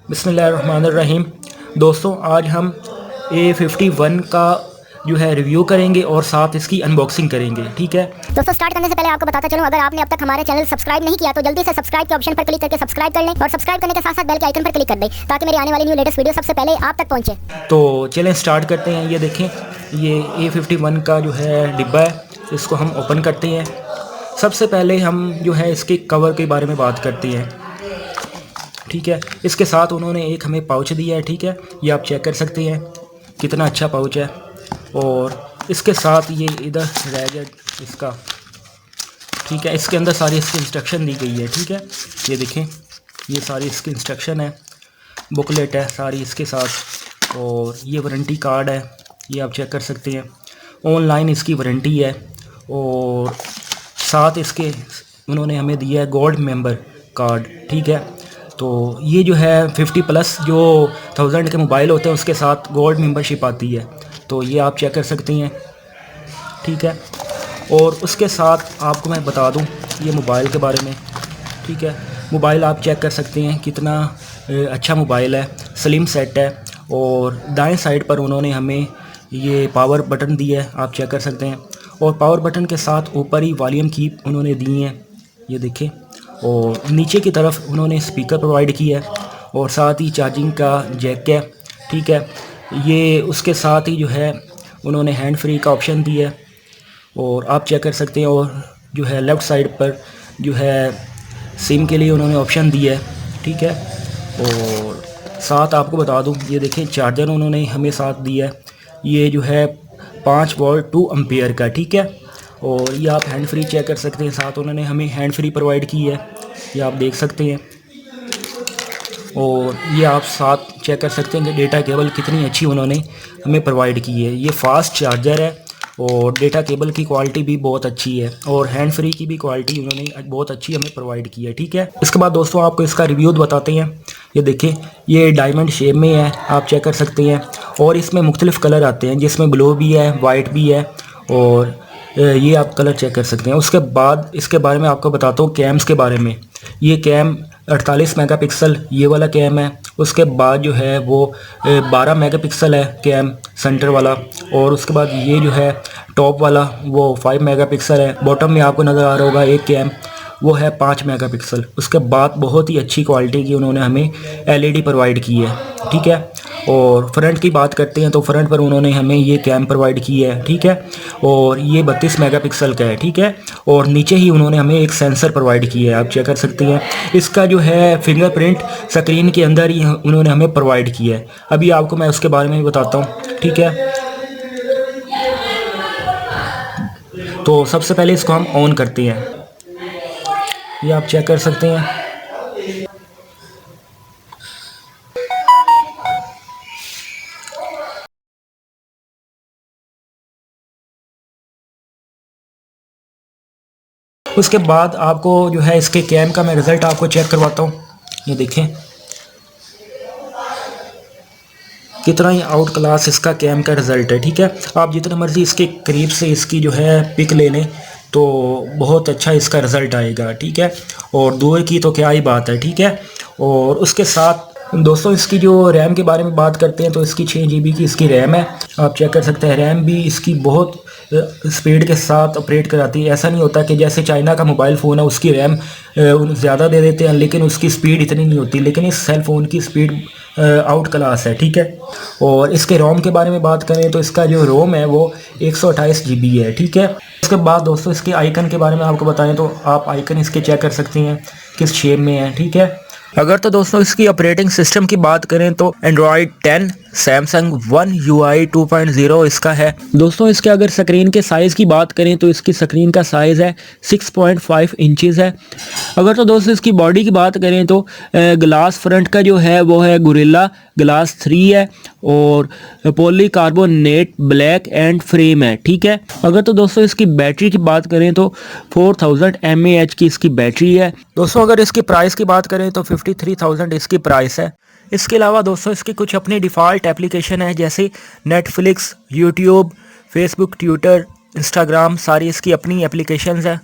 बिस्मिल्लाहिर्रहमानिर्रहीम। दोस्तों, आज हम A51 का जो है रिव्यू करेंगे और साथ इसकी अनबॉक्सिंग करेंगे। ठीक है दोस्तों, स्टार्ट करने से पहले आपको बताता चलूं, अगर आपने अब तक हमारे चैनल सब्सक्राइब नहीं किया तो जल्दी से सब्सक्राइब के ऑप्शन पर क्लिक करके सब्सक्राइब कर लें और सब्सक्राइब करने के साथ साथ बेल के आइकन पर क्लिक कर दें ताकि मेरी आने वाली न्यू लेटेस्ट वीडियो सबसे पहले आप तक पहुंचे। तो चलें स्टार्ट करते हैं। ये देखें, ये A51 का जो है डिब्बा है, इसको हम ओपन करते हैं। सबसे पहले हम जो है इसके कवर के बारे में बात करते हैं। ठीक है, इसके साथ उन्होंने एक हमें पाउच दिया है। ठीक है, ये आप चेक कर सकते हैं कितना अच्छा पाउच है। और इसके साथ ये इधर रैकेट इसका, ठीक है, इसके अंदर सारी इसकी इंस्ट्रक्शन दी गई है। ठीक है, ये देखें, ये सारी इसकी इंस्ट्रक्शन है, बुकलेट है सारी इसके साथ। और ये वारंटी कार्ड है, ये आप चेक कर सकते हैं। ऑनलाइन इसकी वारंटी है और साथ इसके उन्होंने हमें दिया है गोल्ड मेंबर कार्ड। ठीक है, तो ये जो है 50+ जो 1000 के मोबाइल होते हैं उसके साथ गोल्ड मेंबरशिप आती है, तो ये आप चेक कर सकते हैं। ठीक है, और उसके साथ आपको मैं बता दूं ये मोबाइल के बारे में। ठीक है, मोबाइल आप चेक कर सकते हैं कितना अच्छा मोबाइल है, स्लिम सेट है। और दाएं साइड पर उन्होंने हमें ये पावर बटन दिया है, आप चेक कर सकते हैं। और पावर बटन के साथ ऊपर ही वॉल्यूम की उन्होंने दी है, ये देखें। और नीचे की तरफ उन्होंने स्पीकर प्रोवाइड किया है और साथ ही चार्जिंग का जैक है। ठीक है, ये उसके साथ ही जो है उन्होंने हैंड फ्री का ऑप्शन दिया है और आप चेक कर सकते हैं। और जो है लेफ़्ट साइड पर जो है सिम के लिए उन्होंने ऑप्शन दिया है। ठीक है, और साथ आपको बता दूं, ये देखें चार्जर उन्होंने हमें साथ दिया है, ये जो है 5 वोल्ट 2 एम्पियर का। ठीक है, और ये आप हैंड फ्री चेक कर सकते हैं, साथ उन्होंने हमें हैंड फ्री प्रोवाइड की है, ये आप देख सकते हैं। और ये आप साथ चेक कर सकते हैं कि डेटा केबल कितनी अच्छी उन्होंने हमें प्रोवाइड की है। ये फास्ट चार्जर है और डेटा केबल की क्वालिटी भी बहुत अच्छी है और हैंड फ्री की भी क्वालिटी उन्होंने बहुत अच्छी हमें प्रोवाइड की है। ठीक है, इसके बाद दोस्तों आपको इसका रिव्यू बताते हैं। ये देखें, ये डायमंड शेप में है, आप चेक कर सकते हैं। और इसमें मुख्तलिफ़ कलर आते हैं, जिसमें ब्लू भी है, वाइट भी है। और ये आप कलर चेक कर सकते हैं। उसके बाद इसके बारे में आपको बताता हूँ कैम्स के बारे में। ये कैम 48 मेगापिक्सल ये वाला कैम है। उसके बाद जो है वो 12 मेगापिक्सल है कैम सेंटर वाला। और उसके बाद ये जो है टॉप वाला वो 5 मेगापिक्सल है। बॉटम में आपको नज़र आ रहा होगा एक कैम, वो है 5 मेगापिक्सल। उसके बाद बहुत ही अच्छी क्वालिटी की उन्होंने हमें LED प्रोवाइड की है। ठीक है, और फ्रंट की बात करते हैं तो फ्रंट पर उन्होंने हमें ये कैम प्रोवाइड की है। ठीक है, और ये 32 मेगापिक्सल का है। ठीक है, और नीचे ही उन्होंने हमें एक सेंसर प्रोवाइड की है, आप चेक कर सकते हैं। इसका जो है फिंगरप्रिंट स्क्रीन के अंदर ही उन्होंने हमें प्रोवाइड किया है। अभी आपको मैं उसके बारे में बताता हूँ। ठीक है, तो सबसे पहले इसको हम ऑन करते हैं, ये आप चेक कर सकते हैं। उसके बाद आपको जो है इसके कैम का मैं रिज़ल्ट आपको चेक करवाता हूँ। ये देखें कितना ही आउट क्लास इसका कैम का रिज़ल्ट है। ठीक है, आप जितना मर्ज़ी इसके करीब से इसकी जो है पिक ले लें तो बहुत अच्छा इसका रिज़ल्ट आएगा। ठीक है, और दूर की तो क्या ही बात है। ठीक है, और उसके साथ दोस्तों इसकी जो रैम के बारे में बात करते हैं तो इसकी 6 GB की इसकी रैम है, आप चेक कर सकते हैं। रैम भी इसकी बहुत स्पीड के साथ ऑपरेट कराती है। ऐसा नहीं होता कि जैसे चाइना का मोबाइल फ़ोन है उसकी रैम ज़्यादा दे देते हैं लेकिन उसकी स्पीड इतनी नहीं होती, लेकिन इस सेल फ़ोन की स्पीड आउट क्लास है। ठीक है, और इसके रोम के बारे में बात करें तो इसका जो रोम है वो 128 GB है। ठीक है, उसके बाद दोस्तों इसके आइकन के बारे में आपको बताएं तो आप आइकन इसके चेक कर सकते हैं किस शेप में है। ठीक है, अगर तो दोस्तों इसकी ऑपरेटिंग सिस्टम की बात करें तो एंड्रॉयड 10 सैमसंग वन UI 2.0 इसका है। दोस्तों इसके अगर स्क्रीन के साइज़ की बात करें तो इसकी स्क्रीन का साइज़ है 6.5 इंचज़ है। अगर तो दोस्तों इसकी बॉडी की बात करें तो ग्लास फ्रंट का जो है वो है गोरिल्ला ग्लास 3 है और पॉलीकार्बोनेट ब्लैक एंड फ्रेम है। ठीक है, अगर तो दोस्तों इसकी बैटरी की बात करें तो 4000 mAh की इसकी बैटरी है। दोस्तों अगर इसकी प्राइस की बात करें तो 53,000 इसकी प्राइस है। इसके अलावा दोस्तों इसकी कुछ अपनी डिफ़ॉल्ट एप्लीकेशन है, जैसे Netflix, YouTube, Facebook, Twitter, Instagram, सारी इसकी अपनी एप्लीकेशंस है।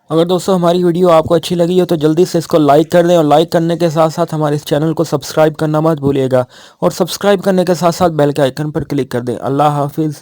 अगर दोस्तों हमारी वीडियो आपको अच्छी लगी हो तो जल्दी से इसको लाइक कर दें और लाइक करने के साथ साथ हमारे इस चैनल को सब्सक्राइब करना मत भूलिएगा और सब्सक्राइब करने के साथ साथ बेल के आइकन पर क्लिक कर दें। अल्लाह हाफिज़।